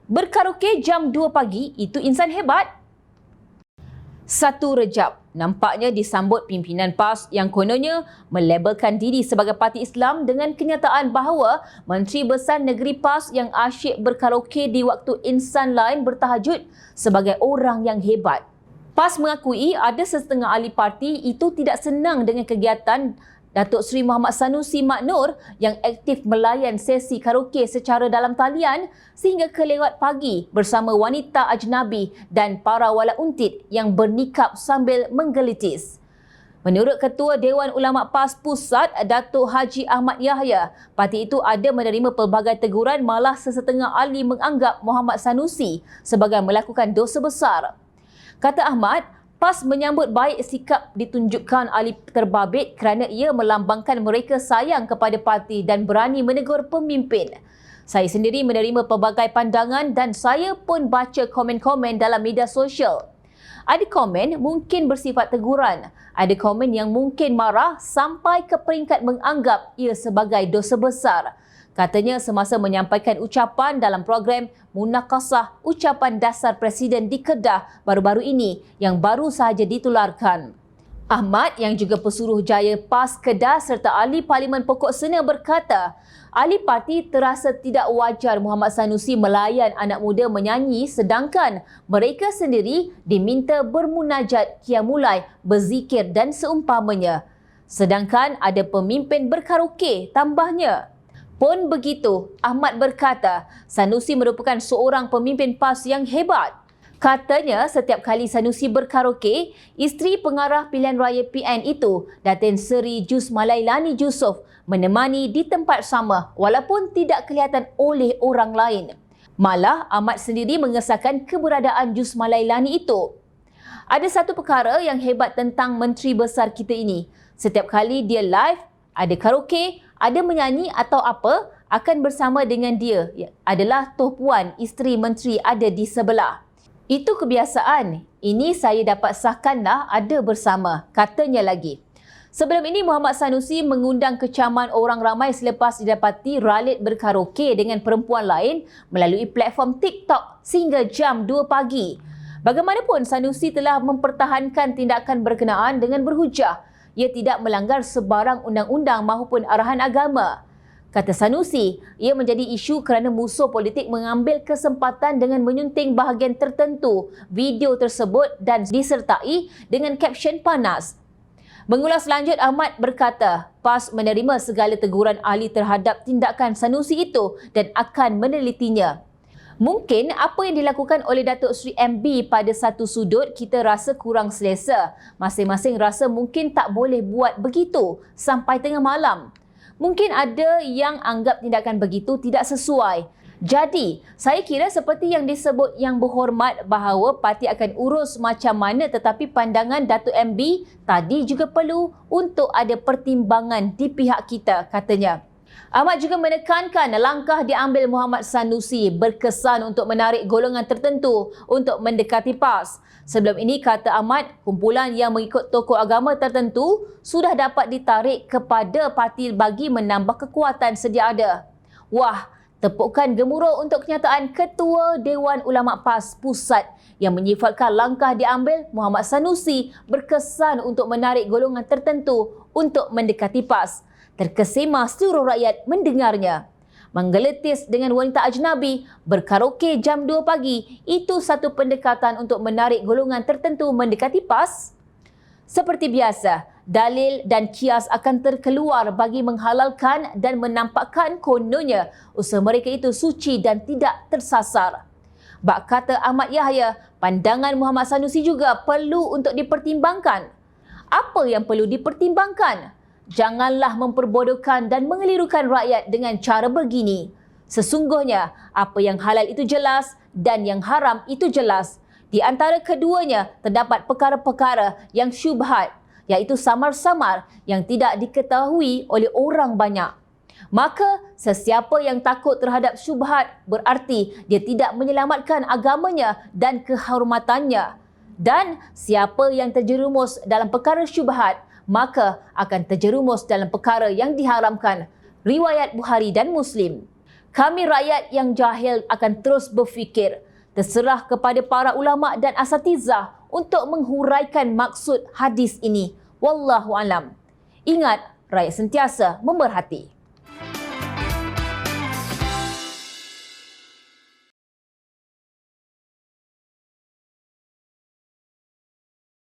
Berkaraoke jam 2 pagi, itu insan hebat. 1 Rejab, nampaknya disambut pimpinan PAS yang kononnya melabelkan diri sebagai parti Islam dengan kenyataan bahawa Menteri Besar Negeri PAS yang asyik berkaraoke di waktu insan lain bertahajud sebagai orang yang hebat. PAS mengakui ada sesetengah ahli parti itu tidak senang dengan kegiatan Datuk Seri Muhammad Sanusi Mak Nur yang aktif melayan sesi karaoke secara dalam talian sehingga kelewat pagi bersama wanita ajnabi dan para wala untit yang bernikab sambil menggelitis. Menurut Ketua Dewan Ulama PAS Pusat, Datuk Haji Ahmad Yahya, parti itu ada menerima pelbagai teguran, malah sesetengah ahli menganggap Muhammad Sanusi sebagai melakukan dosa besar. Kata Ahmad, PAS menyambut baik sikap ditunjukkan ahli terbabit kerana ia melambangkan mereka sayang kepada parti dan berani menegur pemimpin. Saya sendiri menerima pelbagai pandangan dan saya pun baca komen-komen dalam media sosial. Ada komen mungkin bersifat teguran, ada komen yang mungkin marah sampai ke peringkat menganggap ia sebagai dosa besar. Katanya semasa menyampaikan ucapan dalam program Munakasah Ucapan Dasar Presiden di Kedah baru-baru ini yang baru sahaja ditularkan. Ahmad yang juga Pesuruhjaya PAS Kedah serta ahli Parlimen Pokok Sena berkata, ahli parti terasa tidak wajar Muhammad Sanusi melayan anak muda menyanyi sedangkan mereka sendiri diminta bermunajat, qiyamulai, berzikir dan seumpamanya. Sedangkan ada pemimpin berkaraoke, tambahnya. Pun begitu, Ahmad berkata, Sanusi merupakan seorang pemimpin PAS yang hebat. Katanya, setiap kali Sanusi berkaraoke, isteri pengarah pilihan raya PN itu, Datin Seri Jus Malailani Jusof, menemani di tempat sama walaupun tidak kelihatan oleh orang lain. Malah, Ahmad sendiri mengesahkan keberadaan Jus Malailani itu. Ada satu perkara yang hebat tentang Menteri Besar kita ini. Setiap kali dia live, ada karaoke, ada menyanyi atau apa, akan bersama dengan dia adalah Toh Puan, isteri menteri ada di sebelah. Itu kebiasaan. Ini saya dapat sahkanlah ada bersama, katanya lagi. Sebelum ini Muhammad Sanusi mengundang kecaman orang ramai selepas didapati ralit berkaraoke dengan perempuan lain melalui platform TikTok sehingga jam 2 pagi. Bagaimanapun Sanusi telah mempertahankan tindakan berkenaan dengan berhujah ia tidak melanggar sebarang undang-undang maupun arahan agama. Kata Sanusi, ia menjadi isu kerana musuh politik mengambil kesempatan dengan menyunting bahagian tertentu video tersebut dan disertai dengan kapsion panas. Mengulas lanjut, Ahmad berkata, PAS menerima segala teguran ahli terhadap tindakan Sanusi itu dan akan menelitinya. Mungkin apa yang dilakukan oleh Datuk Seri MB pada satu sudut kita rasa kurang selesa. Masing-masing rasa mungkin tak boleh buat begitu sampai tengah malam. Mungkin ada yang anggap tindakan begitu tidak sesuai. Jadi, saya kira seperti yang disebut Yang Berhormat bahawa parti akan urus macam mana tetapi pandangan Datuk MB tadi juga perlu untuk ada pertimbangan di pihak kita, katanya. Ahmad juga menekankan langkah diambil Muhammad Sanusi berkesan untuk menarik golongan tertentu untuk mendekati PAS. Sebelum ini, kata Ahmad, kumpulan yang mengikut tokoh agama tertentu sudah dapat ditarik kepada parti bagi menambah kekuatan sedia ada. Wah, tepukan gemuruh untuk kenyataan Ketua Dewan Ulama PAS Pusat yang menyifatkan langkah diambil Muhammad Sanusi berkesan untuk menarik golongan tertentu untuk mendekati PAS. Terkesima seluruh rakyat mendengarnya. Menggelitis dengan wanita ajnabi, berkaraoke jam 2 pagi, itu satu pendekatan untuk menarik golongan tertentu mendekati PAS? Seperti biasa, dalil dan kias akan terkeluar bagi menghalalkan dan menampakkan kononnya usaha mereka itu suci dan tidak tersasar. Bak kata Ahmad Yahya, pandangan Muhammad Sanusi juga perlu untuk dipertimbangkan. Apa yang perlu dipertimbangkan? Janganlah memperbodohkan dan mengelirukan rakyat dengan cara begini. Sesungguhnya, apa yang halal itu jelas dan yang haram itu jelas. Di antara keduanya, terdapat perkara-perkara yang syubhat, iaitu samar-samar yang tidak diketahui oleh orang banyak. Maka, sesiapa yang takut terhadap syubhat berarti dia tidak menyelamatkan agamanya dan kehormatannya. Dan siapa yang terjerumus dalam perkara syubhat, maka akan terjerumus dalam perkara yang diharamkan. Riwayat Bukhari dan Muslim. Kami rakyat yang jahil akan terus berfikir, terserah kepada para ulama dan asatizah untuk menghuraikan maksud hadis ini. Wallahu alam. Ingat, rakyat sentiasa memerhati.